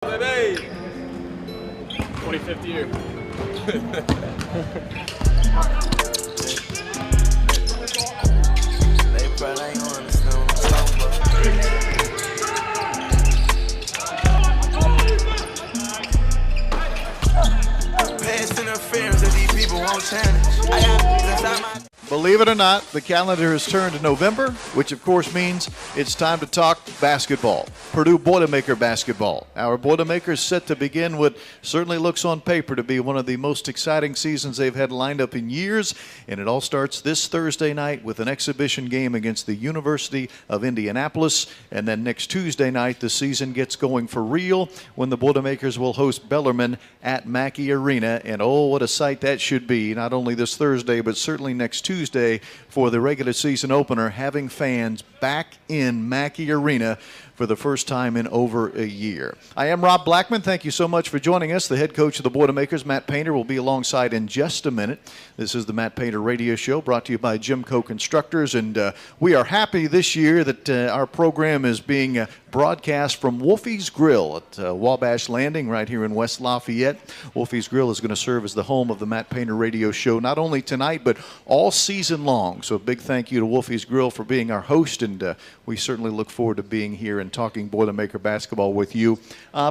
Hey, 25th year. They probably ain't gonna understand what I'm talking about. Past interference that these people won't challenge. I got inside my. Believe it or not, the calendar has turned to November, which of course means it's time to talk basketball. Purdue Boilermaker basketball. Our Boilermakers set to begin what certainly looks on paper to be one of the most exciting seasons they've had lined up in years, and it all starts this Thursday night with an exhibition game against the University of Indianapolis, and then next Tuesday night the season gets going for real when the Boilermakers will host Bellarmine at Mackey Arena, and oh, what a sight that should be, not only this Thursday but certainly next Tuesday for the regular season opener, having fans back in Mackey Arena for the first time in over a year. I am Rob Blackman. Thank you so much for joining us. The head coach of the Boilermakers, Matt Painter, will be alongside in just a minute. This is the Matt Painter Radio Show brought to you by GEMCO Constructors, and we are happy this year that our program is being broadcast from Wolfies Grill at Wabash Landing right here in West Lafayette. Wolfies Grill is going to serve as the home of the Matt Painter Radio Show not only tonight but all season long. So a big thank you to Wolfies Grill for being our host, and we certainly look forward to being here and talking Boilermaker basketball with you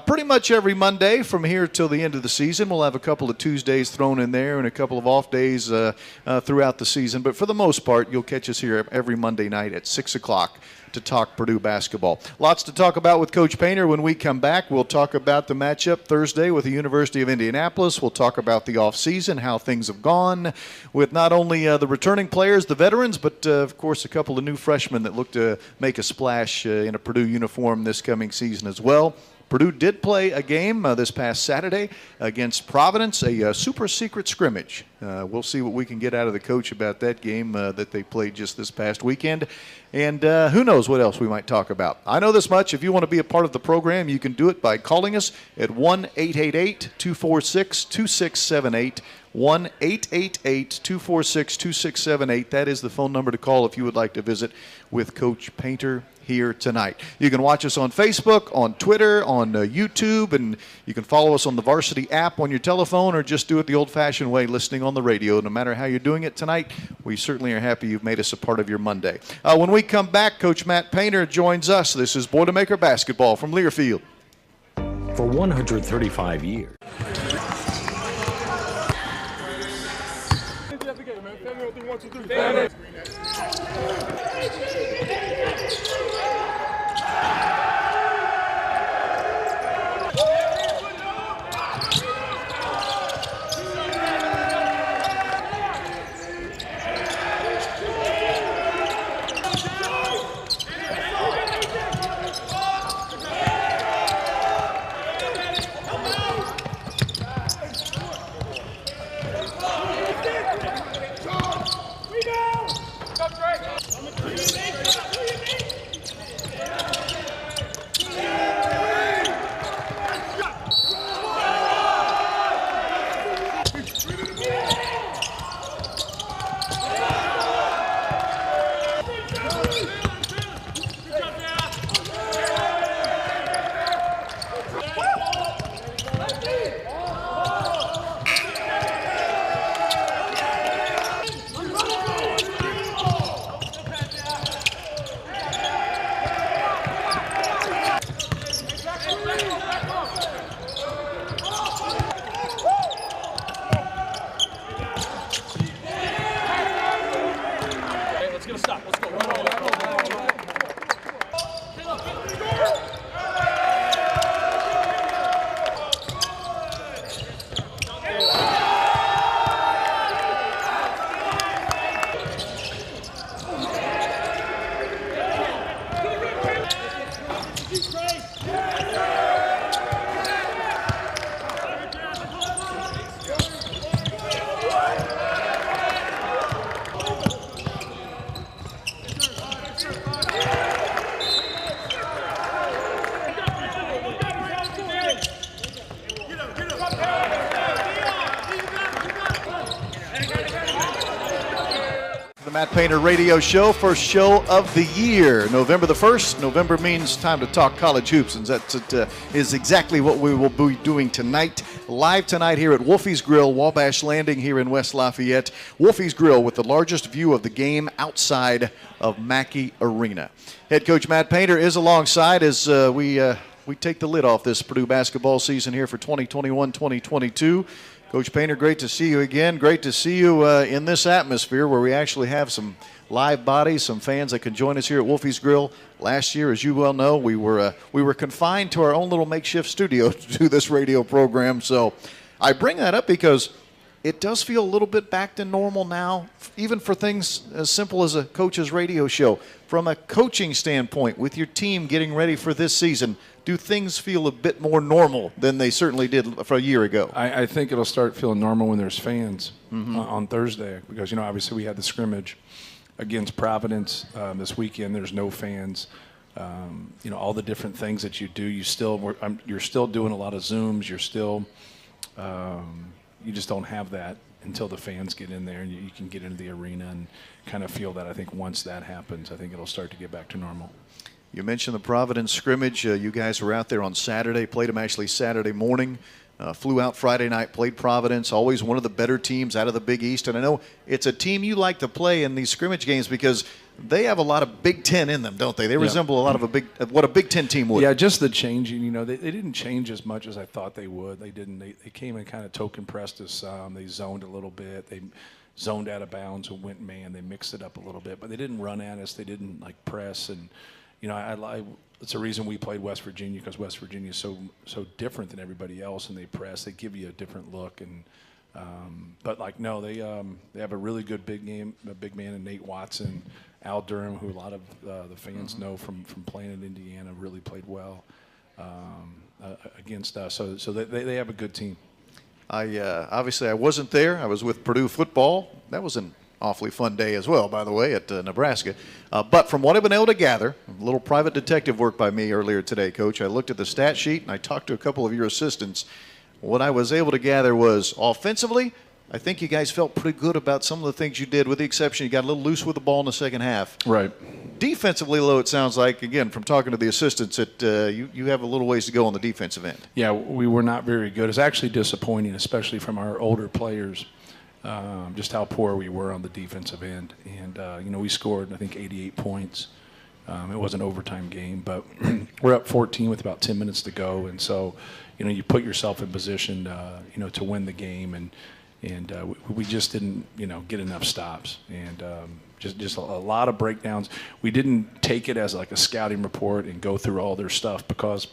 pretty much every Monday from here till the end of the season. We'll have a couple of Tuesdays thrown in there and a couple of off days throughout the season, but for the most part you'll catch us here every Monday night at 6 o'clock to talk Purdue basketball. Lots to talk about with Coach Painter when we come back. We'll talk about the matchup Thursday with the University of Indianapolis. We'll talk about the offseason, how things have gone with not only the returning players, the veterans, but of course a couple of new freshmen that look to make a splash in a Purdue uniform this coming season as well. Purdue did play a game this past Saturday against Providence, a super secret scrimmage. We'll see what we can get out of the coach about that game that they played just this past weekend. And who knows what else we might talk about. I know this much. If you want to be a part of the program, you can do it by calling us at 1-888-246-2678. 1-888-246-2678. That is the phone number to call if you would like to visit with Coach Painter here tonight. You can watch us on Facebook, on Twitter, on YouTube, and you can follow us on the Varsity app on your telephone, or just do it the old-fashioned way, listening on the radio. No matter how you're doing it tonight, we certainly are happy you've made us a part of your Monday. When we come back, Coach Matt Painter joins us. This is Boilermaker basketball from Learfield. For 135 years. Matt Painter Radio Show, first show of the year, November the 1st. November means time to talk college hoops, and that is exactly what we will be doing tonight. Live tonight here at Wolfies Grill, Wabash Landing here in West Lafayette. Wolfies Grill with the largest view of the game outside of Mackey Arena. Head coach Matt Painter is alongside as we take the lid off this Purdue basketball season here for 2021-2022. Coach Painter, great to see you again. Great to see you in this atmosphere where we actually have some live bodies, some fans that can join us here at Wolfies Grill. Last year, as you well know, we were confined to our own little makeshift studio to do this radio program. So I bring that up because it does feel a little bit back to normal now, even for things as simple as a coach's radio show. From a coaching standpoint, with your team getting ready for this season, do things feel a bit more normal than they certainly did for a year ago? I think it'll start feeling normal when there's fans on Thursday because, obviously we had the scrimmage against Providence this weekend. There's no fans. All the different things that you do, you're still doing a lot of Zooms. You're still you just don't have that until the fans get in there and you can get into the arena and kind of feel that. I think once that happens, I think it'll start to get back to normal. You mentioned the Providence scrimmage. You guys were out there on Saturday, played them actually Saturday morning, flew out Friday night, played Providence, always one of the better teams out of the Big East. And I know it's a team you like to play in these scrimmage games because they have a lot of Big Ten in them, don't they? They resemble a lot of what a Big Ten team would. Yeah, just the changing. They didn't change as much as I thought they would. They didn't. They came in kind of token pressed us some. They zoned a little bit. They zoned out of bounds and went man. They mixed it up a little bit, but they didn't run at us. They didn't press and. It's a reason we played West Virginia because West Virginia is so different than everybody else, and they press. They give you a different look, and they have a really good big man in Nate Watson, Al Durham, who a lot of the fans know from playing in Indiana, really played well against us. So they have a good team. Obviously I wasn't there. I was with Purdue football. That was an awfully fun day as well, by the way, at Nebraska. But from what I've been able to gather, a little private detective work by me earlier today, Coach, I looked at the stat sheet and I talked to a couple of your assistants. What I was able to gather was offensively, I think you guys felt pretty good about some of the things you did, with the exception you got a little loose with the ball in the second half. Right. Defensively, though, it sounds like, again, from talking to the assistants, that you have a little ways to go on the defensive end. Yeah, we were not very good. It's actually disappointing, especially from our older players. Just how poor we were on the defensive end. And, we scored, I think, 88 points. It was an overtime game, but we're up 14 with about 10 minutes to go. And so, you put yourself in position, to win the game. And we just didn't, get enough stops. And just a lot of breakdowns. We didn't take it as like a scouting report and go through all their stuff because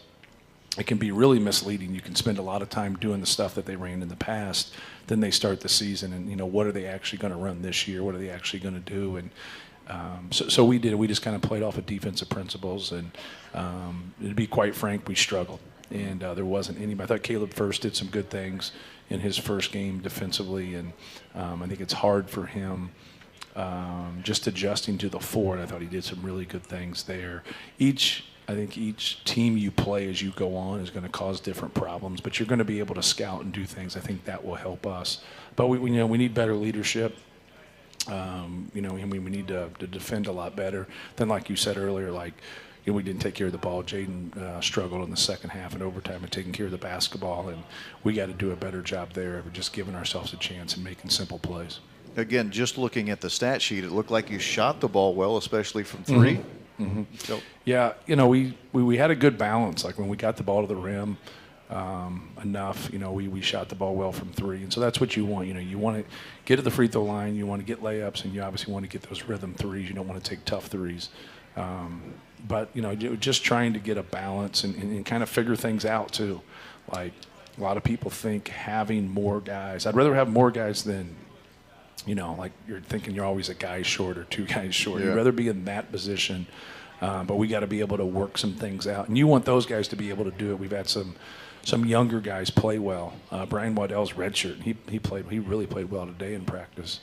it can be really misleading. You can spend a lot of time doing the stuff that they ran in the past. Then they start the season and, what are they actually going to run this year? What are they actually going to do? And so we did. We just kind of played off of defensive principles. And to be quite frank, we struggled. And there wasn't anybody. I thought Caleb First did some good things in his first game defensively. And I think it's hard for him just adjusting to the four. And I thought he did some really good things there. I think each team you play as you go on is going to cause different problems, but you're going to be able to scout and do things. I think that will help us. But we need better leadership. And we need to defend a lot better. Then, like you said earlier, we didn't take care of the ball. Jaden struggled in the second half and overtime and taking care of the basketball, and we got to do a better job there of just giving ourselves a chance and making simple plays. Again, just looking at the stat sheet, it looked like you shot the ball well, especially from three. Mm-hmm. Mm-hmm. So, yeah, we had a good balance. Like when we got the ball to the rim enough, we shot the ball well from three. And so that's what you want. You want to get to the free throw line, you want to get layups, and you obviously want to get those rhythm threes. You don't want to take tough threes. But, just trying to get a balance and kind of figure things out too. Like a lot of people think having more guys. I'd rather have more guys than, like you're thinking you're always a guy short or two guys short. Yeah. You'd rather be in that position. But we got to be able to work some things out. And you want those guys to be able to do it. We've had some younger guys play well. Brian Waddell's redshirt, he really played well today in practice.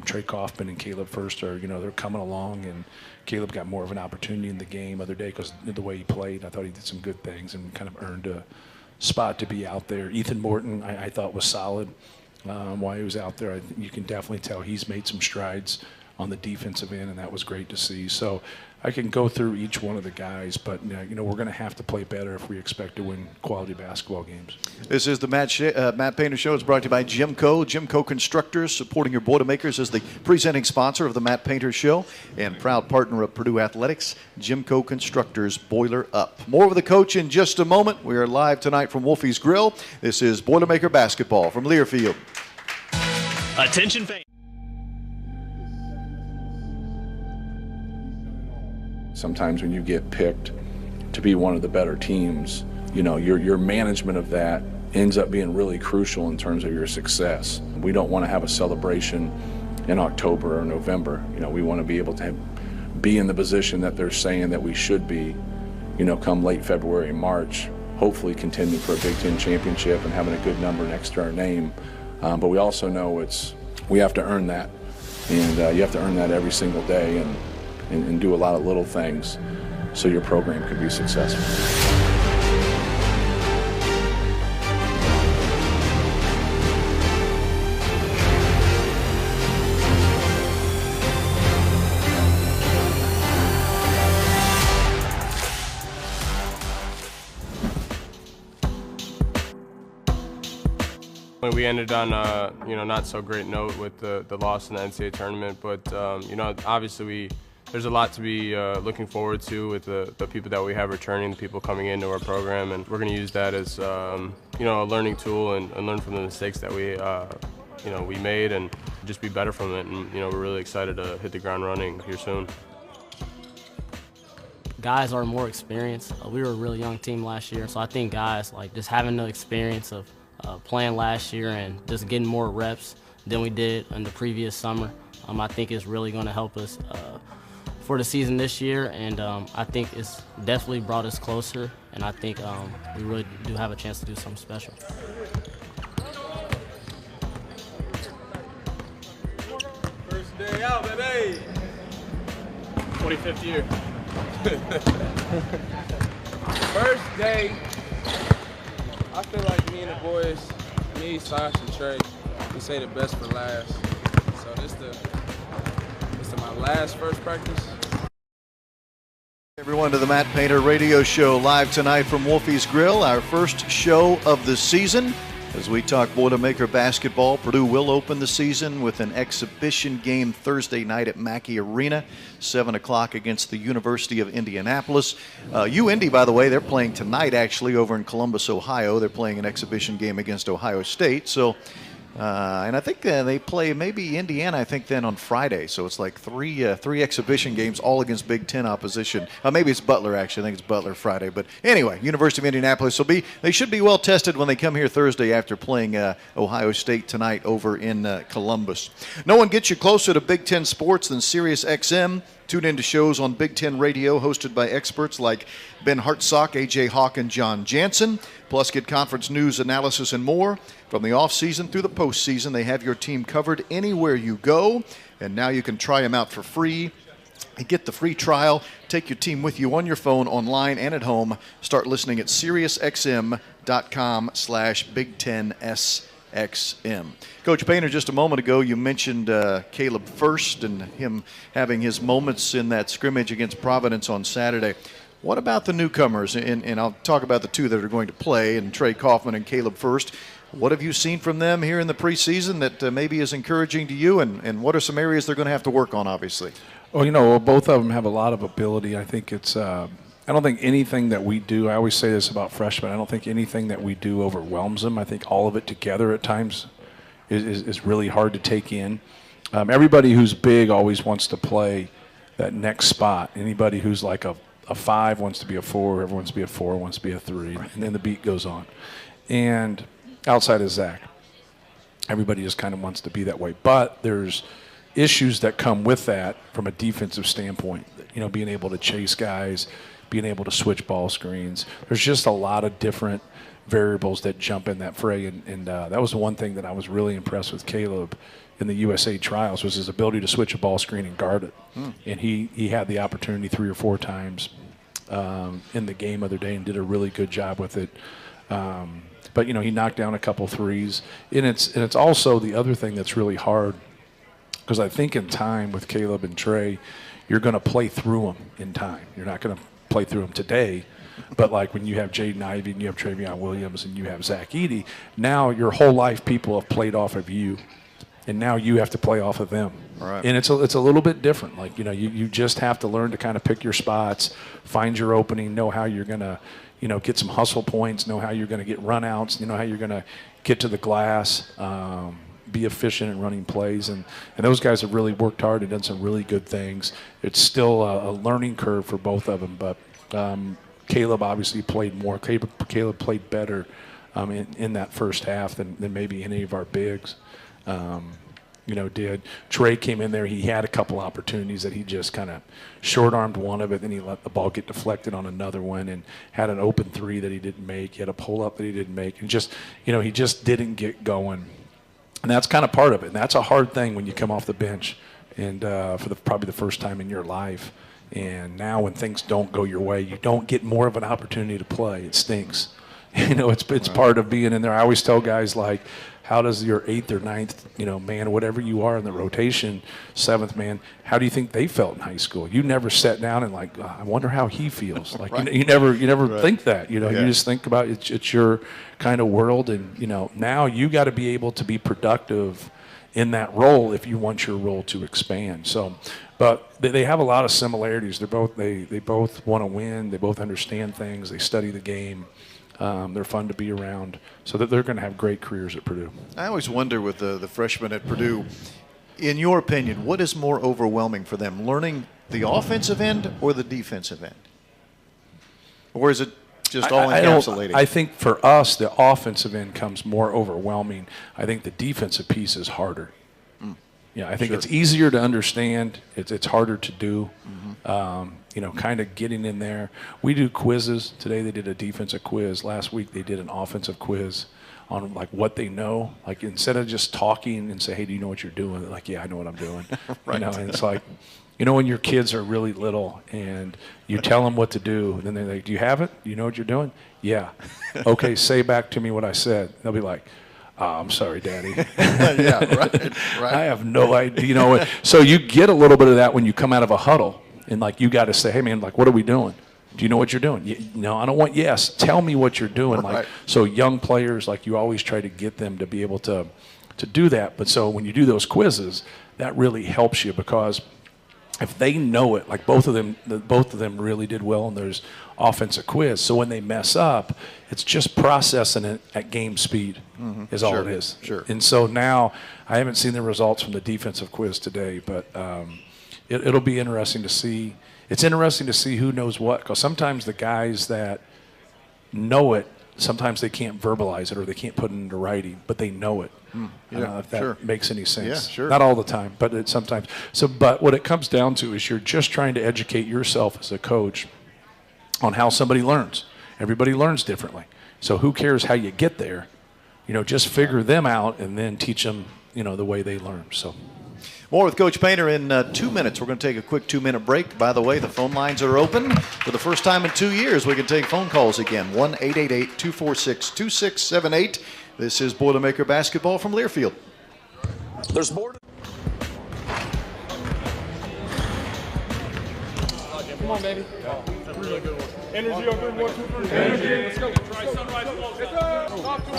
Trey Kaufman and Caleb First are, they're coming along, and Caleb got more of an opportunity in the game other day because the way he played. I thought he did some good things and kind of earned a spot to be out there. Ethan Morton, I thought was solid while he was out there. You can definitely tell he's made some strides on the defensive end, and that was great to see. So I can go through each one of the guys, but you know, we're going to have to play better if we expect to win quality basketball games. This is the Matt Painter Show. It's brought to you by GEMCO. GEMCO Constructors, supporting your Boilermakers, as the presenting sponsor of the Matt Painter Show and proud partner of Purdue Athletics. GEMCO Constructors, boiler up. More with the coach in just a moment. We are live tonight from Wolfies Grill. This is Boilermaker basketball from Learfield. Attention fans. Sometimes when you get picked to be one of the better teams, you know, your management of that ends up being really crucial in terms of your success. We don't want to have a celebration in October or November. You know, we want to be able to be in the position that they're saying that we should be, you know, come late February, March, hopefully contending for a Big Ten championship and having a good number next to our name. But we also know we have to earn that, and you have to earn that every single day and do a lot of little things so your program can be successful. We ended on a not so great note with the loss in the NCAA tournament, but obviously there's a lot to be looking forward to with the people that we have returning, the people coming into our program, and we're going to use that as a learning tool and learn from the mistakes that we made and just be better from it. And we're really excited to hit the ground running here soon. Guys are more experienced. We were a really young team last year, so I think guys like just having the experience of playing last year and just getting more reps than we did in the previous summer, I think is really going to help us for the season this year, and I think it's definitely brought us closer, and I think we really do have a chance to do something special. First day out, baby! 25th year. First day. I feel like me and the boys, me, Sash, and Trey, we say the best for last. So this is my last first practice. Everyone to the Matt Painter Radio Show, live tonight from Wolfies Grill, our first show of the season. As we talk Boilermaker basketball, Purdue will open the season with an exhibition game Thursday night at Mackey Arena, 7 o'clock against the University of Indianapolis. UIndy, by the way, they're playing tonight actually over in Columbus, Ohio. They're playing an exhibition game against Ohio State. So, and I think they play maybe Indiana, I think, then on Friday. So it's like three exhibition games all against Big Ten opposition. Maybe it's Butler, actually. I think it's Butler Friday. But anyway, University of Indianapolis they should be well tested when they come here Thursday after playing Ohio State tonight over in Columbus. No one gets you closer to Big Ten sports than SiriusXM. Tune into shows on Big Ten Radio hosted by experts like Ben Hartsock, A.J. Hawk, and John Jansen. Plus, get conference news, analysis, and more. From the offseason through the postseason, they have your team covered anywhere you go. And now you can try them out for free. And get the free trial. Take your team with you on your phone, online, and at home. Start listening at SiriusXM.com/Big Ten SXM. Coach Painter, just a moment ago, you mentioned Caleb First and him having his moments in that scrimmage against Providence on Saturday. What about the newcomers? And I'll talk about the two that are going to play, and Trey Kaufman and Caleb First. What have you seen from them here in the preseason that maybe is encouraging to you, and what are some areas they're going to have to work on, obviously? Well, both of them have a lot of ability. I think it's I don't think anything that we do, I always say this about freshmen, I don't think anything that we do overwhelms them. I think all of it together at times is really hard to take in. Everybody who's big always wants to play that next spot. Anybody who's like a 5 wants to be a 4, everyone wants to be a 4, wants to be a 3, and then the beat goes on. And outside of Zach, everybody just kind of wants to be that way. But there's issues that come with that from a defensive standpoint, being able to chase guys, being able to switch ball screens. There's just a lot of different variables that jump in that fray, and that was the one thing that I was really impressed with Caleb in the USA trials was his ability to switch a ball screen and guard it. And he had the opportunity 3 or 4 times in the game other day and did a really good job with it. But he knocked down a couple threes, and it's also the other thing that's really hard Because I think in time with Caleb and Trey, you're going to play through them in time. You're not going to play through them today. But like when you have Jaden Ivey and you have Travion Williams and you have Zach Edey, now your whole life people have played off of you, and now you have to play off of them. Right. And it's a little bit different. Like, you know, you just have to learn to kind of pick your spots, find your opening, know how you're going to, you know, get some hustle points, know how you're going to get runouts, you know how you're going to get to the glass, be efficient in running plays. And those guys have really worked hard and done some really good things. It's still a learning curve for both of them, but Caleb obviously played more. Caleb played better in that first half than maybe any of our bigs, you know, did. Trey came in there. He had a couple opportunities that he just kind of short-armed one of it, then he let the ball get deflected on another one and had an open three that he didn't make. He had a pull-up that he didn't make. And just, you know, he just didn't get going. And that's kind of part of it. And that's a hard thing when you come off the bench and for probably the first time in your life. And now when things don't go your way, you don't get more of an opportunity to play. It stinks. You know, it's part of being in there. I always tell guys, like, how does your 8th or 9th, you know, man, whatever you are in the rotation, 7th man, how do you think they felt in high school? You never sat down and like, I wonder how he feels. Like, right. you never right. think that. You know, you just think about it's your kind of world, and you know, now you got to be able to be productive in that role if you want your role to expand. So, but they have a lot of similarities. They both want to win. They both understand things. They study the game. They're fun to be around, so that they're going to have great careers at Purdue. I always wonder with the freshmen at Purdue, in your opinion, what is more overwhelming for them, learning the offensive end or the defensive end? Or is it just all encapsulating? I think for us, the offensive end comes more overwhelming. I think the defensive piece is harder. Yeah, I think it's easier to understand. It's harder to do. You know, kind of getting in there. We do quizzes. Today they did a defensive quiz. Last week they did an offensive quiz on like what they know. Like instead of just talking and say, hey, do you know what you're doing? They're like, yeah, I know what I'm doing. Right. You know, and it's like, you know, when your kids are really little and you tell them what to do, and then they're like, do you have it? Do you know what you're doing? Yeah. Okay, say back to me what I said. They'll be like, I'm sorry, Daddy. Yeah, right. I have no idea. You know, so you get a little bit of that when you come out of a huddle, and like you got to say, hey man, like what are we doing? Do you know what you're doing? No, I don't want yes. Tell me what you're doing. Like so, young players, like you always try to get them to be able to do that. But so when you do those quizzes, that really helps you because if they know it, like both of them really did well in those offensive quiz. So when they mess up, it's just processing it at game speed is all it is. Sure. And so now I haven't seen the results from the defensive quiz today, but it'll be interesting to see. It's interesting to see who knows what, because sometimes the guys that know it, sometimes they can't verbalize it or they can't put it into writing, but they know it. If that makes any sense. Yeah, sure. Not all the time, but it sometimes. So, but what it comes down to is you're just trying to educate yourself as a coach on how somebody learns. Everybody learns differently. So who cares how you get there? You know, just figure them out and then teach them, you know, the way they learn. So. More with Coach Painter in 2 minutes. We're going to take a quick 2-minute break. By the way, the phone lines are open. For the first time in 2 years, we can take phone calls again. 1-888-246-2678. This is Boilermaker Basketball from Learfield. There's more. Come on, baby. That's a really good one. Energy on good one, 2 first. Energy. Let's go. Try sunrise. Let's go. Talk to him.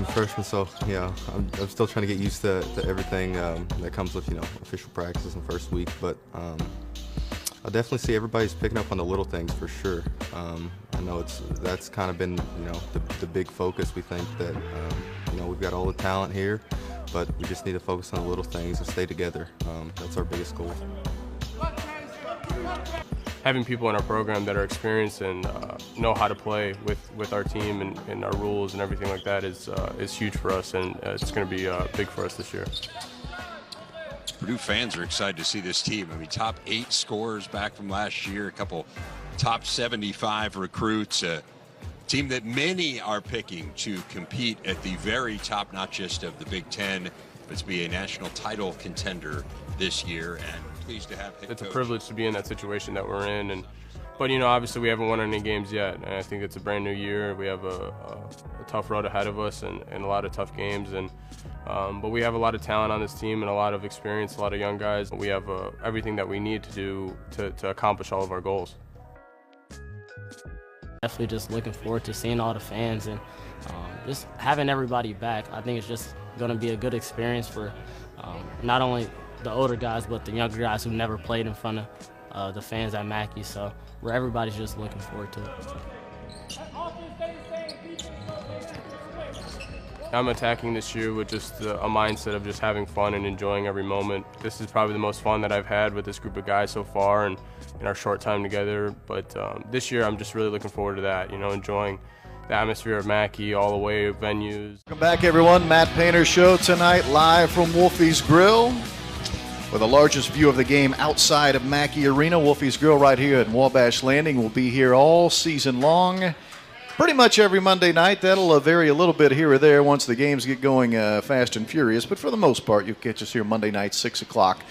Freshman, so yeah, I'm still trying to get used to everything that comes with, you know, official practices in first week. But I definitely see everybody's picking up on the little things for sure. I know that's kind of been, you know, the big focus. We think that you know, we've got all the talent here, but we just need to focus on the little things and stay together. That's our biggest goal. Having people in our program that are experienced and know how to play with our team and our rules and everything like that is huge for us, and it's going to be big for us this year. Purdue fans are excited to see this team. I mean, top 8 scorers back from last year, a couple top 75 recruits, a team that many are picking to compete at the very top, not just of the Big Ten, but to be a national title contender this year. And pleased to have head it's coach. A privilege to be in that situation that we're in, and But, you know, obviously we haven't won any games yet, and I think it's a brand new year. We have a tough road ahead of us and a lot of tough games. But we have a lot of talent on this team and a lot of experience, a lot of young guys. We have everything that we need to do to accomplish all of our goals. Definitely just looking forward to seeing all the fans and just having everybody back. I think it's just going to be a good experience for not only the older guys, but the younger guys who never played in front of the fans at Mackey. So everybody's just looking forward to it. I'm attacking this year with just a mindset of just having fun and enjoying every moment. This is probably the most fun that I've had with this group of guys so far and in our short time together. But this year I'm just really looking forward to that, you know, enjoying the atmosphere of Mackey, all the way venues. Welcome back, everyone. Matt Painter Show tonight, live from Wolfies Grill, with the largest view of the game outside of Mackey Arena. Wolfies Grill right here at Wabash Landing will be here all season long. Pretty much every Monday night. That'll vary a little bit here or there once the games get going fast and furious. But for the most part, you'll catch us here Monday night, 6 o'clock,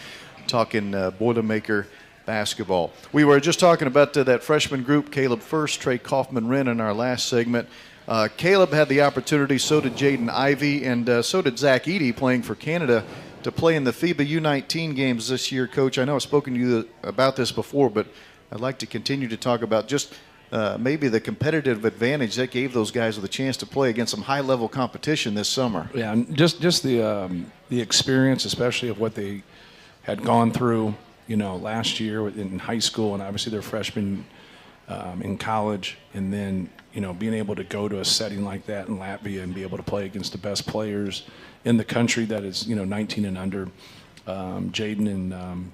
talking Boilermaker basketball. We were just talking about that freshman group, Caleb First, Trey Kaufman-Wren in our last segment. Caleb had the opportunity, so did Jaden Ivey, and so did Zach Eady playing for Canada to play in the FIBA U19 games this year. Coach, I know I've spoken to you about this before, but I'd like to continue to talk about just maybe the competitive advantage that gave those guys the chance to play against some high-level competition this summer. Yeah, and just the experience, especially of what they had gone through, you know, last year in high school, and obviously their freshmen in college, and then, you know, being able to go to a setting like that in Latvia and be able to play against the best players in the country that is, you know, 19 and under. Jaden and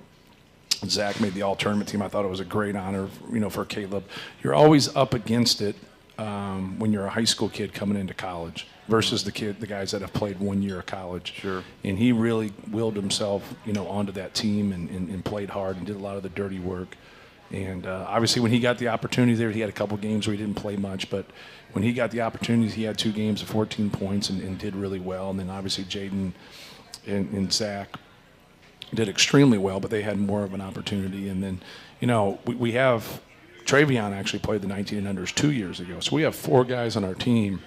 Zach made the all-tournament team. I thought it was a great honor, you know, for Caleb. You're always up against it when you're a high school kid coming into college versus the guys that have played 1 year of college. Sure. And he really willed himself, you know, onto that team and played hard and did a lot of the dirty work. And obviously when he got the opportunity there, he had a couple games where he didn't play much, but when he got the opportunities, he had 2 games of 14 points and did really well. And then obviously Jaden and Zach did extremely well, but they had more of an opportunity. And then, you know, we have Travion actually played the 19 and unders 2 years ago. So we have 4 guys on our team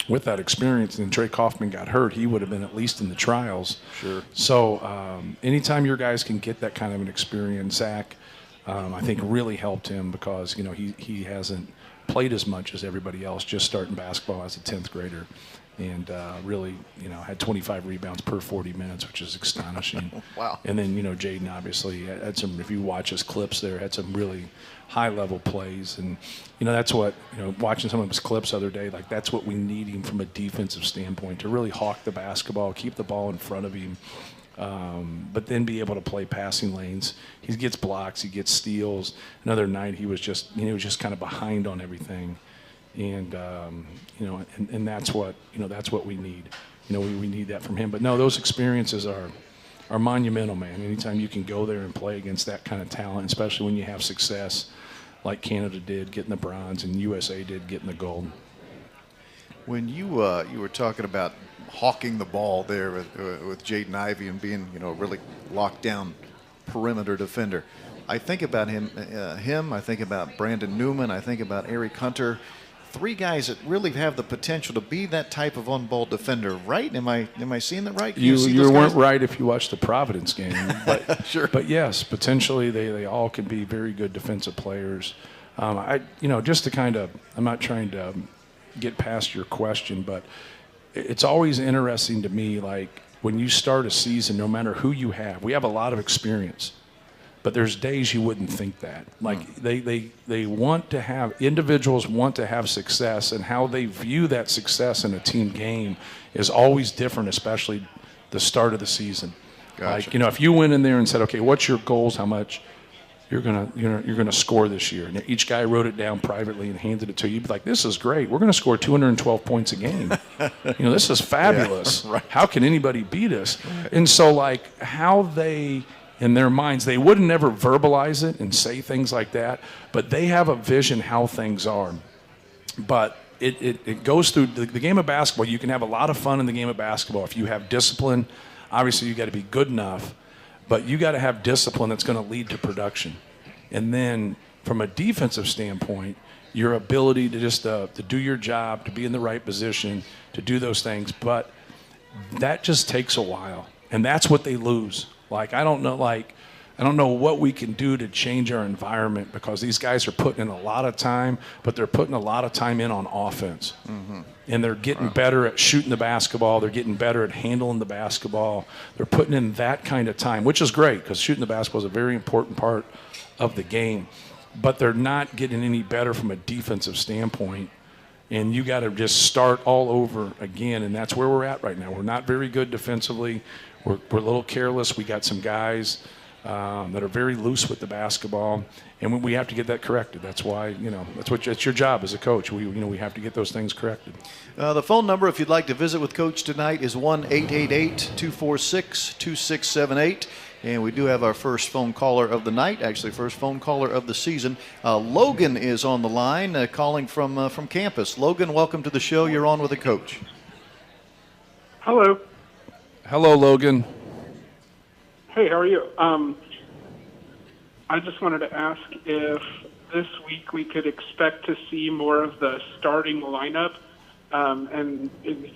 with that experience. And Trey Kaufman got hurt, he would have been at least in the trials. Sure. So anytime your guys can get that kind of an experience, Zach, I think really helped him because, you know, he hasn't played as much as everybody else, just starting basketball as a 10th grader. And really, you know, had 25 rebounds per 40 minutes, which is astonishing. Wow. And then, you know, Jaden obviously had some, if you watch his clips there, had some really high-level plays. And, you know, that's what, you know, watching some of his clips the other day, like that's what we need him from a defensive standpoint, to really hawk the basketball, keep the ball in front of him, but then be able to play passing lanes. He gets blocks, he gets steals. Another night he was just, you know, kind of behind on everything. And you know, and that's what, you know, that's what we need. You know, we need that from him. But no, those experiences are monumental, man. Anytime you can go there and play against that kind of talent, especially when you have success, like Canada did getting the bronze and USA did getting the gold. When you were talking about hawking the ball there with Jaden Ivey and being, you know, really locked down perimeter defender, I think about him. I think about Brandon Newman. I think about Eric Hunter. 3 guys that really have the potential to be that type of on-ball defender, right? Am I seeing that right? You weren't right if you watched the Providence game, but sure. But yes, potentially they all can be very good defensive players. You know, just to kind of, I'm not trying to get past your question, but it's always interesting to me, like when you start a season, no matter who you have, we have a lot of experience. But there's days you wouldn't think that. Like they want to have, individuals want to have success, and how they view that success in a team game is always different, especially the start of the season. Gotcha. Like, you know, if you went in there and said, okay, what's your goals? How much you're gonna score this year? And each guy wrote it down privately and handed it to you. You'd be like, this is great. We're gonna score 212 points a game. You know, this is fabulous. Yeah, right. How can anybody beat us? And so, like, how they, in their minds, they wouldn't ever verbalize it and say things like that, but they have a vision how things are. But it goes through the game of basketball. You can have a lot of fun in the game of basketball if you have discipline. Obviously, you got to be good enough, but you got to have discipline that's going to lead to production. And then from a defensive standpoint, your ability to just to do your job, to be in the right position, to do those things. But that just takes a while, and that's what they lose. I don't know what we can do to change our environment, because these guys are putting in a lot of time, but they're putting a lot of time in on offense. Mm-hmm. And they're getting better at shooting the basketball. They're getting better at handling the basketball. They're putting in that kind of time, which is great, because shooting the basketball is a very important part of the game. But they're not getting any better from a defensive standpoint. And you got to just start all over again, and that's where we're at right now. We're not very good defensively. We're a little careless. We got some guys that are very loose with the basketball, and we have to get that corrected. That's why, it's your job as a coach. We have to get those things corrected. The phone number, if you'd like to visit with Coach tonight, is 1-888-246-2678. And we do have our first phone caller of the night, actually first phone caller of the season. Logan is on the line, calling from campus. Logan, welcome to the show. You're on with the coach. Hello. Hello, Logan. Hey, how are you? I just wanted to ask if this week we could expect to see more of the starting lineup and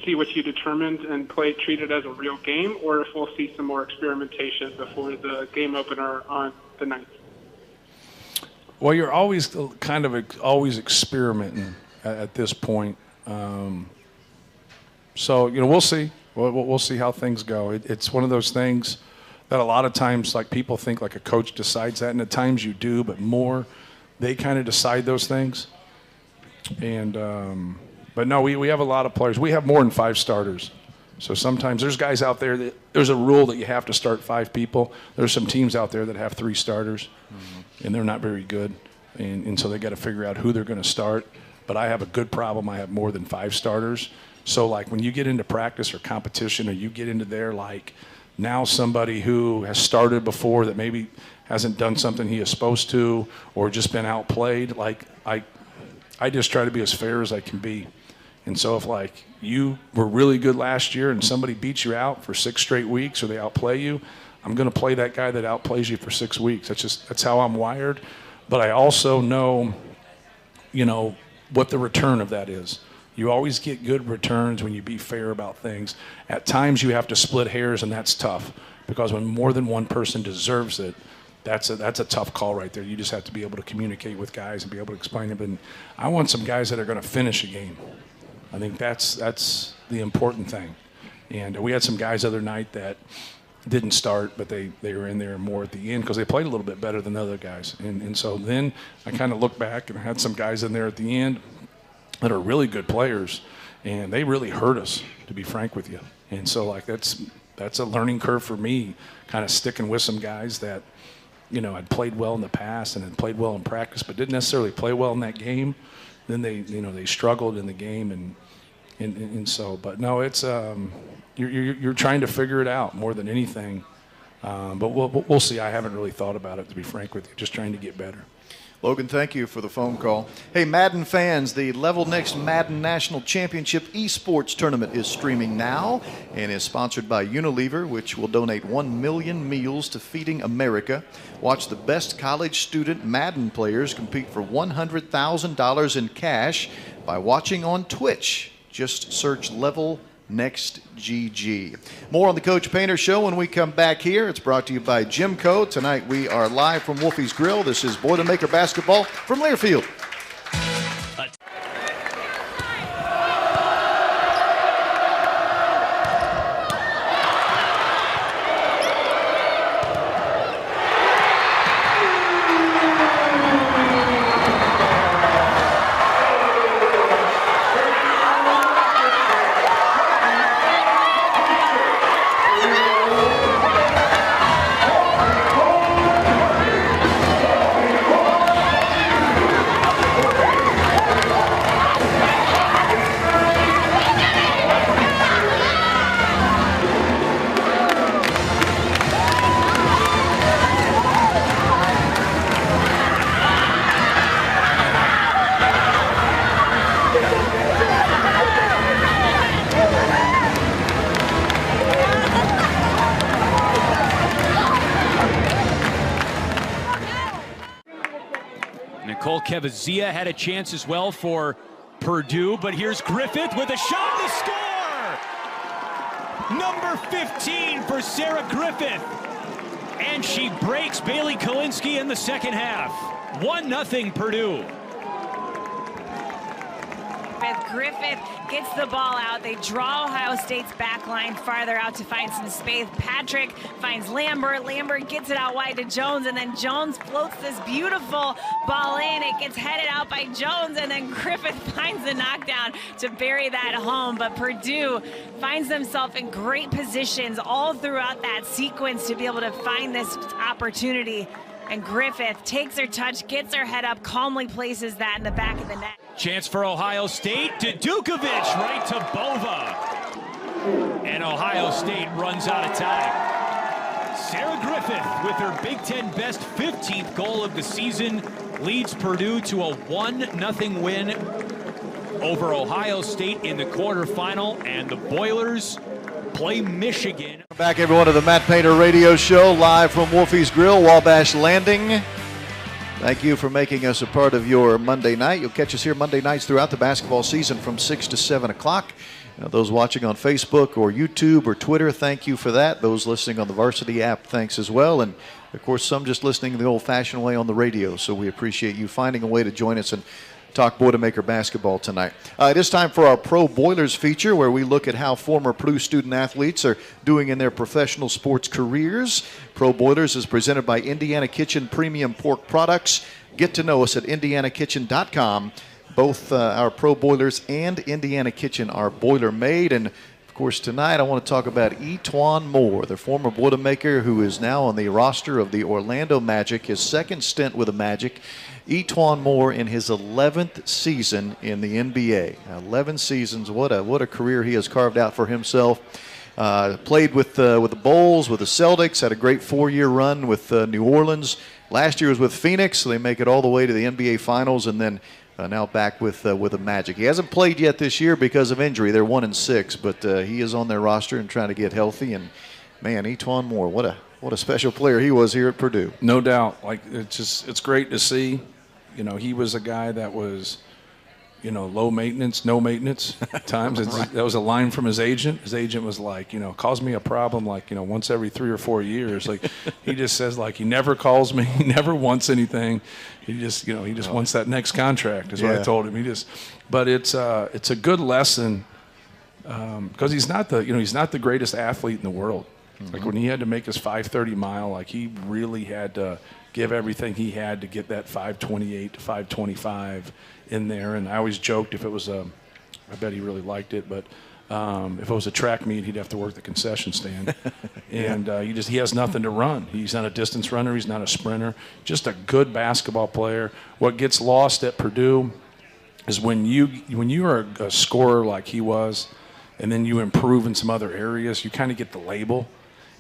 see what you determined and treat it as a real game, or if we'll see some more experimentation before the game opener on the 9th. Well, you're always always experimenting at this point. So, we'll see. We'll see how things go. It's one of those things that a lot of times, people think a coach decides that, and at times you do, but more they kind of decide those things. And but no, we have a lot of players. We have more than 5 starters. So sometimes there's guys out there that there's a rule that you have to start 5 people. There's some teams out there that have 3 starters, and they're not very good. And so they got to figure out who they're going to start. But I have a good problem. I have more than 5 starters. So when you get into practice or competition, or you get into there, now somebody who has started before that maybe hasn't done something he is supposed to, or just been outplayed, I just try to be as fair as I can be. And so if you were really good last year and somebody beats you out for 6 straight weeks, or they outplay you, I'm going to play that guy that outplays you for 6 weeks. That's how I'm wired. But I also know, what the return of that is. You always get good returns when you be fair about things. At times you have to split hairs, and that's tough, because when more than one person deserves it, that's a tough call right there. You just have to be able to communicate with guys and be able to explain it. And I want some guys that are going to finish a game. I think that's the important thing. And we had some guys the other night that didn't start, but they were in there more at the end because they played a little bit better than the other guys. And so then I kind of look back, and I had some guys in there at the end that are really good players, and they really hurt us, to be frank with you. And so that's a learning curve for me, kind of sticking with some guys that I'd played well in the past and had played well in practice, but didn't necessarily play well in that game. Then they struggled in the game, and so. But no, it's you're trying to figure it out more than anything. But we'll see. I haven't really thought about it, to be frank with you. Just trying to get better. Logan, thank you for the phone call. Hey, Madden fans, the Level Next Madden National Championship Esports Tournament is streaming now and is sponsored by Unilever, which will donate 1 million meals to Feeding America. Watch the best college student Madden players compete for $100,000 in cash by watching on Twitch. Just search Level Next GG. More on the Coach Painter Show when we come back here. It's brought to you by GEMCO. Tonight we are live from Wolfies Grill. This is Boilermaker Basketball from Learfield. Nicole Kevazia had a chance as well for Purdue, but here's Griffith with a shot to score! Number 15 for Sarah Griffith. And she breaks Bailey Kalinsky in the second half. 1-0 Purdue. Griffith gets the ball out. They draw Ohio State's back line farther out to find some space. Patrick finds Lambert. Lambert gets it out wide to Jones, and then Jones floats this beautiful ball in. It gets headed out by Jones, and then Griffith finds the knockdown to bury that home. But Purdue finds themselves in great positions all throughout that sequence to be able to find this opportunity. And Griffith takes her touch, gets her head up, calmly places that in the back of the net. Chance for Ohio State to Dukovic, right to Bova. And Ohio State runs out of time. Sarah Griffith with her Big Ten best 15th goal of the season leads Purdue to a 1-0 win over Ohio State in the quarterfinal, and the Boilers play Michigan. Back, everyone, to the Matt Painter Radio Show, live from Wolfies Grill, Wabash Landing. Thank you for making us a part of your Monday night. You'll catch us here Monday nights throughout the basketball season from 6 to 7 o'clock. Those watching on Facebook or YouTube or Twitter, thank you for that. Those listening on the Varsity app, thanks as well. And, of course, some just listening the old-fashioned way on the radio. So we appreciate you finding a way to join us and talk Boilermaker basketball tonight. It is time for our Pro Boilers feature, where we look at how former Purdue student athletes are doing in their professional sports careers. Pro Boilers is presented by Indiana Kitchen Premium Pork Products. Get to know us at indianakitchen.com. Both our Pro Boilers and Indiana Kitchen are boiler made. And of course, tonight I want to talk about Etuan Moore, the former Boilermaker who is now on the roster of the Orlando Magic, his second stint with the Magic. Etuan Moore in his 11th season in the NBA. 11 seasons. What a career he has carved out for himself. Played with the Bulls, with the Celtics, had a great 4-year run with New Orleans. Last year was with Phoenix, so they make it all the way to the NBA Finals, and then now back with the Magic. He hasn't played yet this year because of injury. They're 1-6, but he is on their roster and trying to get healthy. And man, Etuan Moore, what a special player he was here at Purdue. No doubt. Like, it's great to see. You know, he was a guy that was, you know, low maintenance, no maintenance at times. Right. That was a line from his agent. His agent was like, you know, calls me a problem like, you know, once every 3 or 4 years. Like, he just says, like, he never calls me. He never wants anything. He just, you know, wants that next contract is what I told him. But it's a good lesson because he's not the greatest athlete in the world. Mm-hmm. Like, when he had to make his 5:30 mile, like, he really had to give everything he had to get that 5:28 to 5:25 in there. And I always joked if it was I bet he really liked it, but if it was a track meet, he'd have to work the concession stand. And he has nothing to run. He's not a distance runner. He's not a sprinter. Just a good basketball player. What gets lost at Purdue is when you are a scorer like he was, and then you improve in some other areas, you kind of get the label.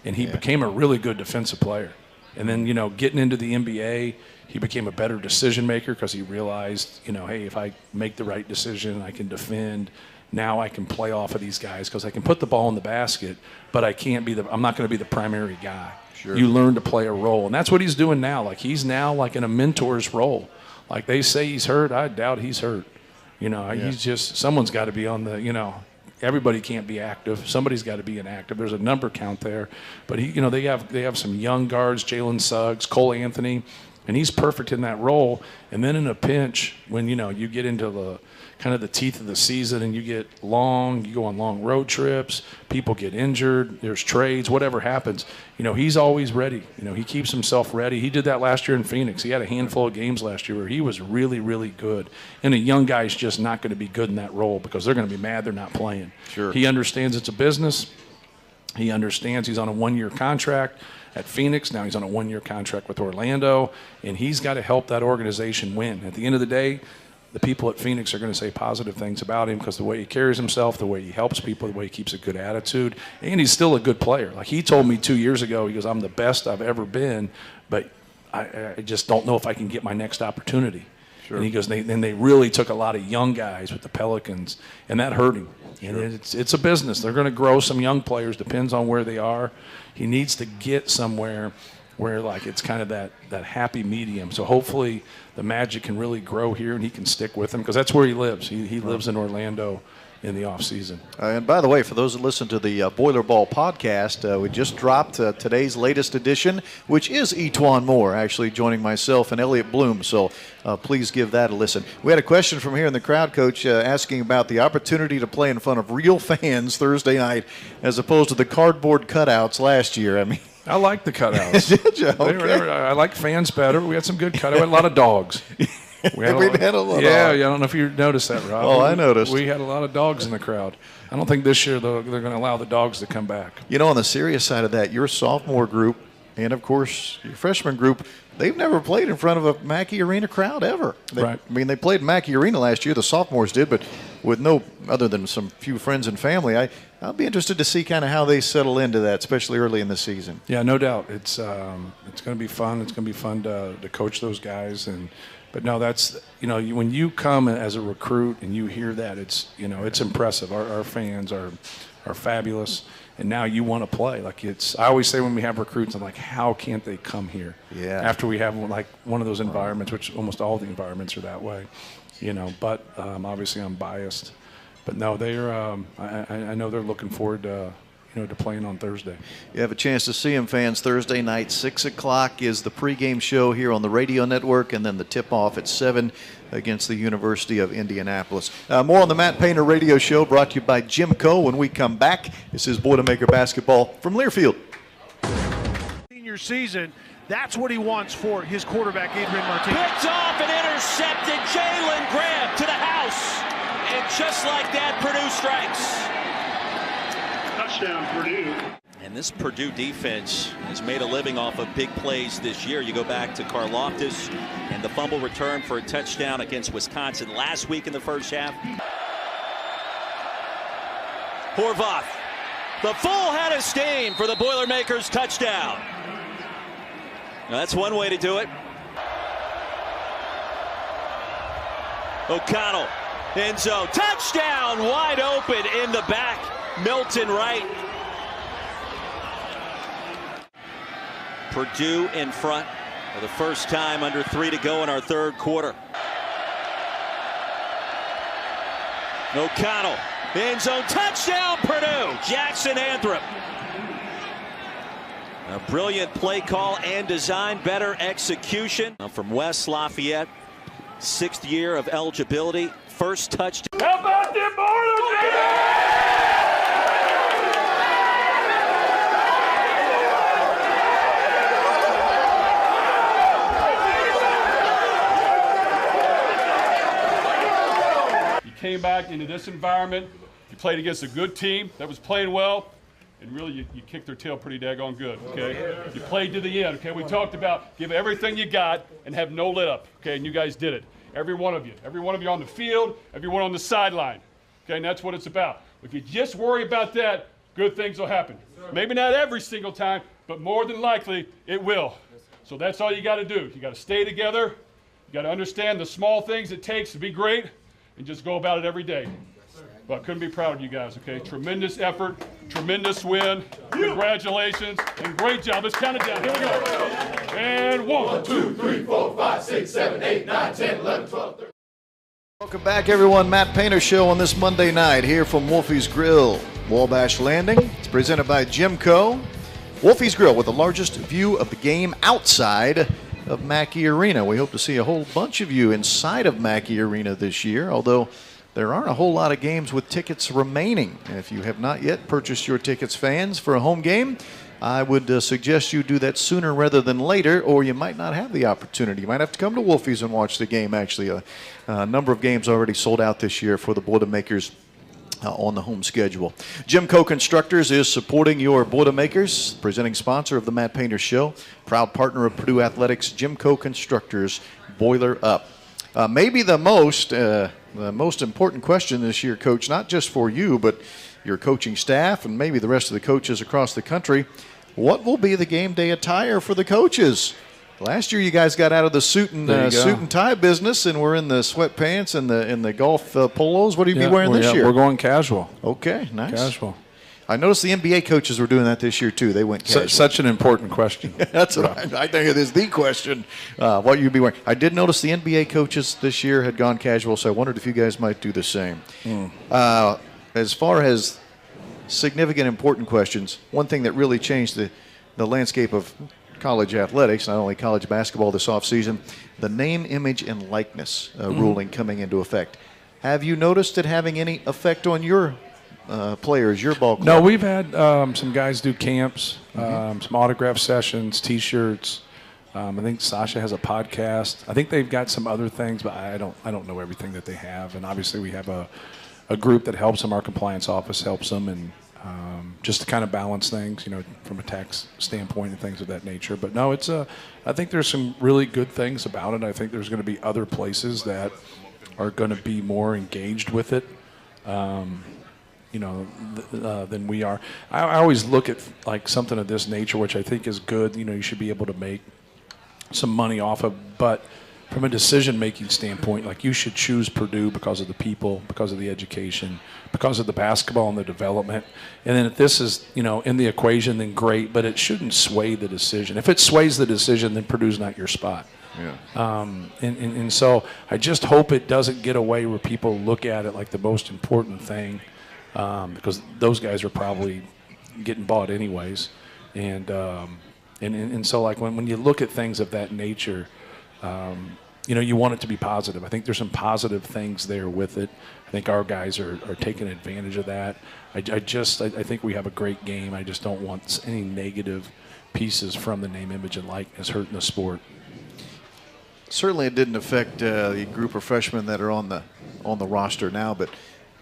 And he became a really good defensive player. And then, you know, getting into the NBA, he became a better decision maker because he realized, you know, hey, if I make the right decision, I can defend. Now I can play off of these guys because I can put the ball in the basket, but I'm not going to be the primary guy. Sure. You learn to play a role. And that's what he's doing now. Like, he's now like in a mentor's role. Like, they say he's hurt. I doubt he's hurt. You know, he's just, someone's got to be on the, you know, everybody can't be active. Somebody's got to be inactive. There's a number count there. But they have some young guards, Jalen Suggs, Cole Anthony, and he's perfect in that role. And then in a pinch, when you get into the kind of the teeth of the season and you go on long road trips, people get injured, there's trades, whatever happens, he's always ready. He keeps himself ready. He did that last year in Phoenix. He had a handful of games last year where he was really, really good. And a young guy's just not going to be good in that role because they're going to be mad they're not playing. Sure. He understands it's a business. He understands he's on a 1-year contract at Phoenix. Now he's on a 1-year contract with Orlando, and he's got to help that organization win. At the end of the day, the people at Phoenix are going to say positive things about him because the way he carries himself, the way he helps people, the way he keeps a good attitude, and he's still a good player. Like, he told me 2 years ago, he goes, I'm the best I've ever been, but I just don't know if I can get my next opportunity. Sure. And he goes, they really took a lot of young guys with the Pelicans, and that hurt him. Sure. And it's a business. They're going to grow some young players, depends on where they are. He needs to get somewhere where like it's kind of that happy medium. So hopefully the magic can really grow here and he can stick with them because that's where he lives. He lives in Orlando in the off season. And by the way, for those that listen to the Boiler Ball podcast, we just dropped today's latest edition, which is Etuan Moore actually joining myself and Elliot Bloom. So please give that a listen. We had a question from here in the crowd, Coach, asking about the opportunity to play in front of real fans Thursday night as opposed to the cardboard cutouts last year. I mean, I like the cutouts. Did you? Okay. I like fans better. We had some good cutouts. We had a lot of dogs. We had a lot. Yeah, I don't know if you noticed that, Rob. Oh, I noticed. We had a lot of dogs in the crowd. I don't think this year they're going to allow the dogs to come back. You know, on the serious side of that, your sophomore group and, of course, your freshman group, they've never played in front of a Mackey Arena crowd ever. Right. I mean, they played Mackey Arena last year, the sophomores did, but with no other than some few friends and family. I'll be interested to see kind of how they settle into that, especially early in the season. Yeah, no doubt. It's going to be fun. It's going to be fun to coach those guys. But no, that's, when you come as a recruit and you hear that, it's impressive. Our fans are fabulous. And now you want to play. I always say when we have recruits, I'm like, how can't they come here? Yeah. After we have one of those environments, which almost all the environments are that way, But obviously I'm biased. But no, they're. I know they're looking forward to playing on Thursday. You have a chance to see them, fans. Thursday night, 6 o'clock is the pregame show here on the radio network, and then the tip-off at 7 against the University of Indianapolis. More on the Matt Painter Radio Show, brought to you by GEMCO. When we come back, this is Boilermaker basketball from Learfield. Senior season, that's what he wants for his quarterback, Adrian Martinez. Picked off and intercepted. Jalen Graham to the house. And just like that, Purdue strikes. Touchdown, Purdue. And this Purdue defense has made a living off of big plays this year. You go back to Karlaftis and the fumble return for a touchdown against Wisconsin last week in the first half. Horvath, the full head of steam for the Boilermakers touchdown. Now that's one way to do it. O'Connell, end zone, touchdown, wide open in the back. Milton Wright. Purdue in front for the first time, under 3 to go in our third quarter. O'Connell, end zone, touchdown, Purdue. Jackson Anthrop. A brilliant play call and design, better execution from West Lafayette. 6th year of eligibility, first touchdown. How about them Boilermakers? Came back into this environment, you played against a good team that was playing well, and really you kicked their tail pretty daggone good, okay? You played to the end, okay? We talked about give everything you got and have no let up, okay? And you guys did it. Every one of you on the field, everyone on the sideline, okay? And that's what it's about. If you just worry about that, good things will happen. Maybe not every single time, but more than likely it will. So that's all you got to do. You got to stay together. You got to understand the small things it takes to be great, and just go about it every day. But couldn't be proud of you guys, okay? Tremendous effort, tremendous win. Congratulations, and great job. Let's count it down. Here we go. And 1, 2, 3, 4, 5, 6, 7, 8, 9, 10, 11, 12, 13. Welcome back, everyone. Matt Painter Show on this Monday night here from Wolfies Grill, Wabash Landing. It's presented by GEMCO. Wolfies Grill with the largest view of the game outside of Mackey Arena. We hope to see a whole bunch of you inside of Mackey Arena this year, although there aren't a whole lot of games with tickets remaining. And if you have not yet purchased your tickets, fans, for a home game, I would suggest you do that sooner rather than later, or you might not have the opportunity. You might have to come to Wolfies and watch the game, actually. A number of games already sold out this year for the Boilermakers on the home schedule. GEMCO Constructors is supporting your Boilermakers, presenting sponsor of the Matt Painter Show, proud partner of Purdue Athletics. GEMCO Constructors, boiler up. Maybe the most important question this year, Coach, not just for you, but your coaching staff and maybe the rest of the coaches across the country. What will be the game day attire for the coaches? Last year, you guys got out of the suit and tie business, and we're in the sweatpants and the golf polos. What do you be wearing this year? We're going casual. Okay, nice. Casual. I noticed the NBA coaches were doing that this year too. They went casual. Such an important question. That's what I think it is the question. What you'd be wearing. I did notice the NBA coaches this year had gone casual, so I wondered if you guys might do the same. As far as significant, important questions, one thing that really changed the landscape of college athletics, not only college basketball this offseason, the name, image, and likeness ruling coming into effect. Have you noticed it having any effect on your players, your ball club? No, we've had some guys do camps, some autograph sessions, T-shirts. I think Sasha has a podcast. I think they've got some other things, but I don't know everything that they have. And obviously, we have a group that helps them. Our compliance office helps them, and just to kind of balance things, from a tax standpoint and things of that nature. But no, I think there's some really good things about it. I think there's going to be other places that are going to be more engaged with it. Than we are. I always look at like something of this nature, which I think is good. You should be able to make some money off of, but from a decision-making standpoint, like you should choose Purdue because of the people, because of the education, because of the basketball and the development. And then if this is, in the equation, then great, but it shouldn't sway the decision. If it sways the decision, then Purdue's not your spot. Yeah. And so I just hope it doesn't get away where people look at it like the most important thing, because those guys are probably getting bought anyways. And so like when you look at things of that nature, you want it to be positive. I think there's some positive things there with it. I think our guys are taking advantage of that. I think we have a great game. I just don't want any negative pieces from the name, image, and likeness hurting the sport. Certainly it didn't affect the group of freshmen that are on the roster now, but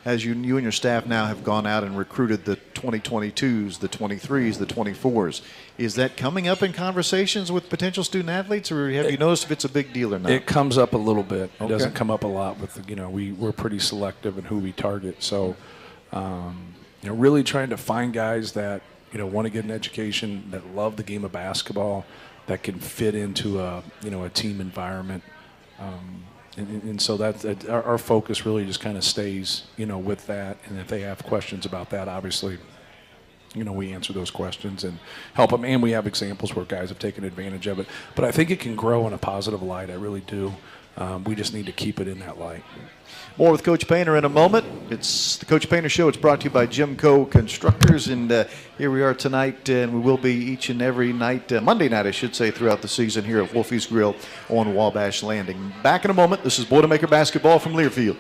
as you and your staff now have gone out and recruited the 2022s, the 23s, the 24s, is that coming up in conversations with potential student athletes, or have you noticed if it's a big deal or not? It comes up a little bit. It Okay. doesn't come up a lot with, we're pretty selective in who we target. So, really trying to find guys that, want to get an education, that love the game of basketball, that can fit into a team environment. And so that's our focus really just kind of stays, with that. And if they have questions about that, obviously, we answer those questions and help them. And we have examples where guys have taken advantage of it. But I think it can grow in a positive light. I really do. We just need to keep it in that light. More with Coach Painter in a moment. It's the Coach Painter Show. It's brought to you by GEMCO Constructors. And here we are tonight, and we will be each and every night, Monday night, I should say, throughout the season here at Wolfies Grill on Wabash Landing. Back in a moment. This is Boilermaker Basketball from Learfield.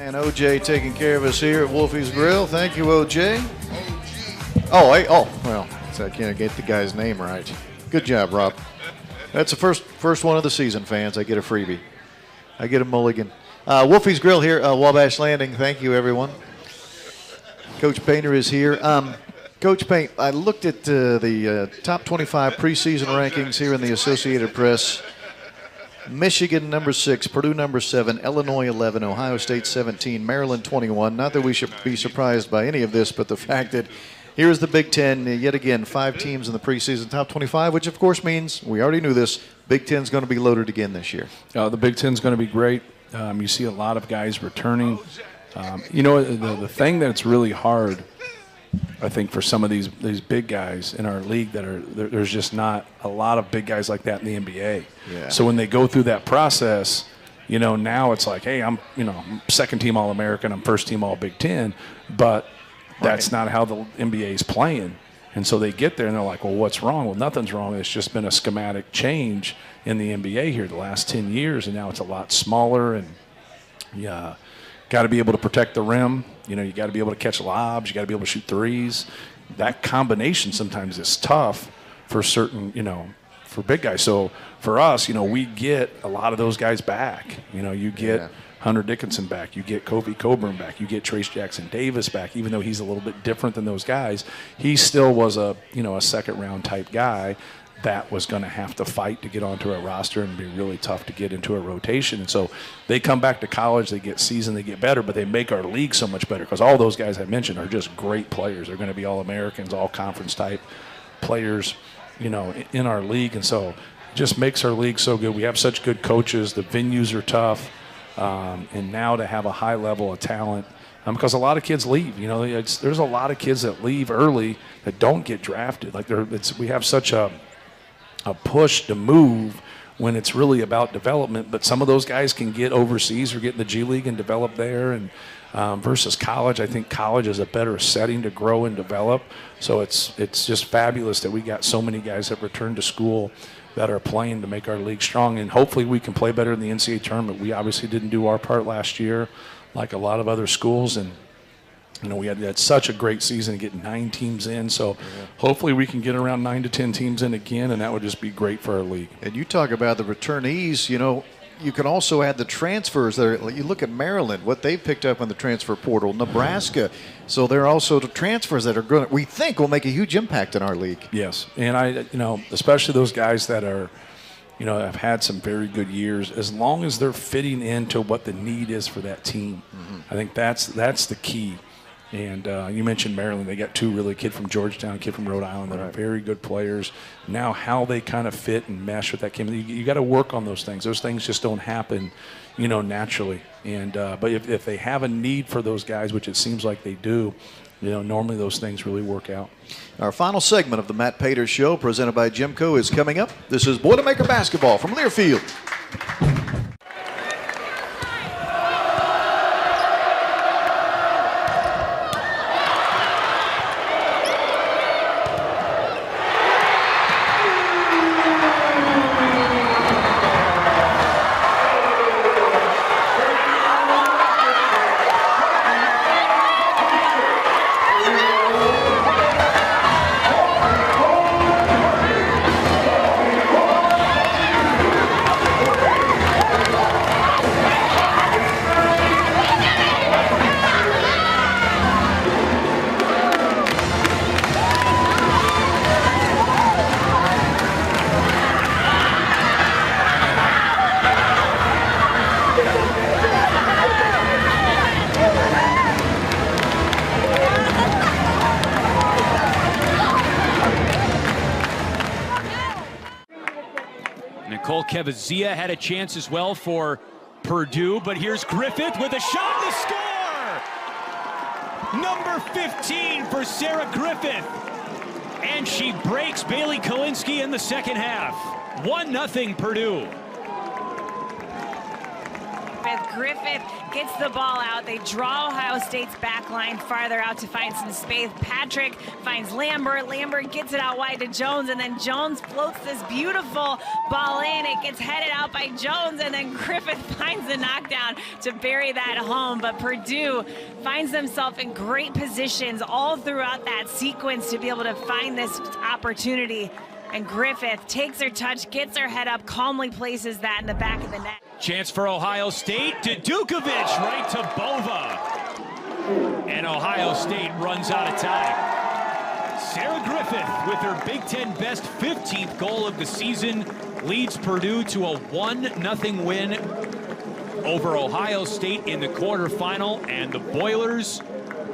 And OJ taking care of us here at Wolfies Grill. Thank you, OJ. Well, I can't get the guy's name right. Good job, Rob. That's the first one of the season, fans. I get a freebie. I get a mulligan. Wolfies Grill here, Wabash Landing. Thank you, everyone. Coach Painter is here. Coach Paint, I looked at the top 25 preseason rankings here in the Associated Press. Michigan number 6, Purdue number 7, Illinois 11, Ohio State 17, Maryland 21. Not that we should be surprised by any of this, but the fact that here's the Big Ten, yet again, 5 teams in the preseason top 25, which of course means, we already knew this, Big Ten's going to be loaded again this year. The Big Ten's going to be great. You see a lot of guys returning. The thing that's really hard, I think, for some of these big guys in our league there's just not a lot of big guys like that in the NBA. Yeah. So when they go through that process, now it's like, hey, I'm second team All-American, I'm first team All-Big Ten, but that's not how the NBA is playing. And so they get there and they're like, well, what's wrong? Well, nothing's wrong. It's just been a schematic change in the NBA here the last 10 years, and now it's a lot smaller, and got to be able to protect the rim. You got to be able to catch lobs. You got to be able to shoot threes. That combination sometimes is tough for certain, for big guys. So for us, we get a lot of those guys back. You get Hunter Dickinson back. You get Kofi Coburn back. You get Trace Jackson Davis back. Even though he's a little bit different than those guys, he still was a second round type guy that was going to have to fight to get onto a roster and be really tough to get into a rotation. And so they come back to college, they get seasoned, they get better, but they make our league so much better because all those guys I mentioned are just great players. They're going to be All-Americans, all-conference type players, in our league. And so it just makes our league so good. We have such good coaches. The venues are tough. And now to have a high level of talent, because a lot of kids leave. There's a lot of kids that leave early that don't get drafted. We have such a push to move when it's really about development, but some of those guys can get overseas or get in the G League and develop there, and versus college. I think college is a better setting to grow and develop. So it's just fabulous that we got so many guys that return to school that are playing to make our league strong, and hopefully we can play better in the NCAA tournament. We obviously didn't do our part last year like a lot of other schools, and we had such a great season to get 9 teams in, so hopefully we can get around 9 to 10 teams in again, and that would just be great for our league. And you talk about the returnees, you can also add the transfers. You look at Maryland, what they've picked up in the transfer portal, Nebraska. So there are also the transfers that are we think will make a huge impact in our league. Yes, and especially those guys that are, have had some very good years, as long as they're fitting into what the need is for that team. I think that's the key. And you mentioned Maryland. They got 2 really, kid from Georgetown, a kid from Rhode Island, that are very good players. Now how they kind of fit and mesh with that team, you got to work on those things. Those things just don't happen, naturally. And but if they have a need for those guys, which it seems like they do, normally those things really work out. Our final segment of the Matt Pater Show, presented by GEMCO, is coming up. This is Boilermaker Basketball from Learfield. Kevazia had a chance as well for Purdue, but here's Griffith with a shot to score! Number 15 for Sarah Griffith. And she breaks Bailey Kalinsky in the second half. 1-0 Purdue. Griffith gets the ball out. They draw Ohio State's back line farther out to find some space. Patrick finds Lambert. Lambert gets it out wide to Jones, and then Jones floats this beautiful ball in. It gets headed out by Jones, and then Griffith finds the knockdown to bury that home. But Purdue finds themselves in great positions all throughout that sequence to be able to find this opportunity. And Griffith takes her touch, gets her head up, calmly places that in the back of the net. Chance for Ohio State to Dukovic, right to Bova. And Ohio State runs out of time. Sarah Griffith with her Big Ten best 15th goal of the season leads Purdue to a 1-0 win over Ohio State in the quarterfinal, and the Boilers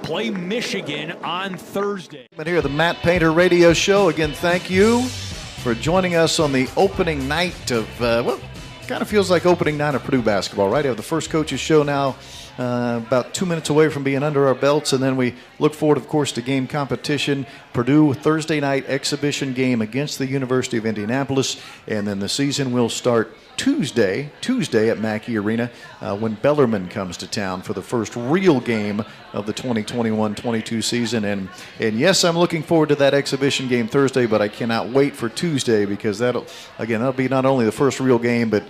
play Michigan on Thursday. Here, the Matt Painter Radio Show. Again, thank you for joining us on the opening night of, well, kind of feels like opening night of Purdue basketball, right? We have the first coaches show now, about 2 minutes away from being under our belts, and then we look forward, of course, to game competition. Purdue Thursday night exhibition game against the University of Indianapolis, and then the season will start Tuesday at Mackey Arena when Bellarmine comes to town for the first real game of the 2021-22 season. And yes, I'm looking forward to that exhibition game Thursday, but I cannot wait for Tuesday, because that'll be not only the first real game, but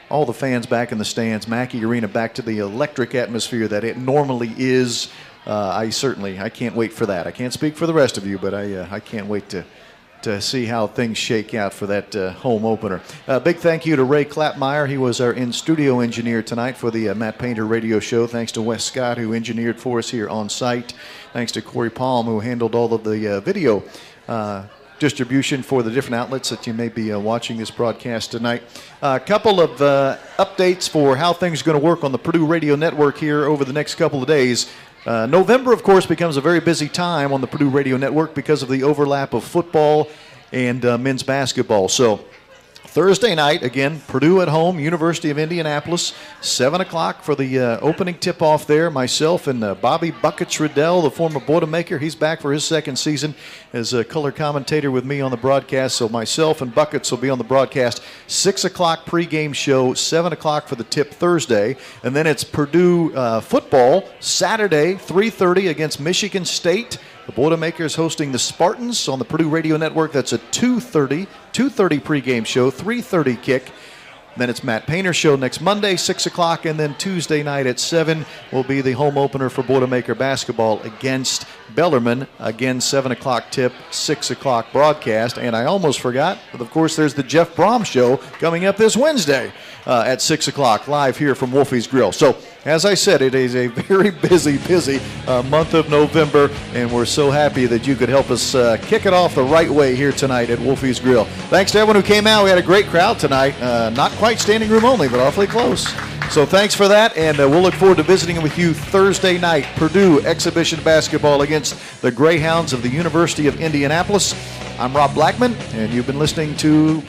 all the fans back in the stands, Mackey Arena back to the electric atmosphere that it normally is. I can't wait for that. I can't speak for the rest of you, but I can't wait to see how things shake out for that home opener. Big thank you to Ray Clapmeyer. He was our in-studio engineer tonight for the Matt Painter Radio Show. Thanks to Wes Scott, who engineered for us here on site. Thanks to Corey Palm, who handled all of the video distribution for the different outlets that you may be watching this broadcast tonight. A couple of updates for how things are going to work on the Purdue Radio Network here over the next couple of days. November, of course, becomes a very busy time on the Purdue Radio Network because of the overlap of football and men's basketball. So Thursday night, again, Purdue at home, University of Indianapolis, 7 o'clock for the opening tip-off there. Myself and Bobby Buckets Riddell, the former Boilermaker, he's back for his second season as a color commentator with me on the broadcast. So myself and Buckets will be on the broadcast. 6 o'clock pregame show, 7 o'clock for the tip Thursday. And then it's Purdue football Saturday, 3:30 against Michigan State. The Boilermakers hosting the Spartans on the Purdue Radio Network. That's a 2:30 pregame show, 3:30 kick. Then it's Matt Painter's show next Monday, 6 o'clock, and then Tuesday night at 7 will be the home opener for Boilermaker basketball against Bellarmine. Again, 7 o'clock tip, 6 o'clock broadcast. And I almost forgot, but of course, there's the Jeff Brom show coming up this Wednesday at 6 o'clock, live here from Wolfies Grill. So, as I said, it is a very busy month of November, and we're so happy that you could help us kick it off the right way here tonight at Wolfies Grill. Thanks to everyone who came out. We had a great crowd tonight. Not quite standing room only, but awfully close. So thanks for that, and we'll look forward to visiting with you Thursday night. Purdue exhibition basketball against the Greyhounds of the University of Indianapolis. I'm Rob Blackman, and you've been listening to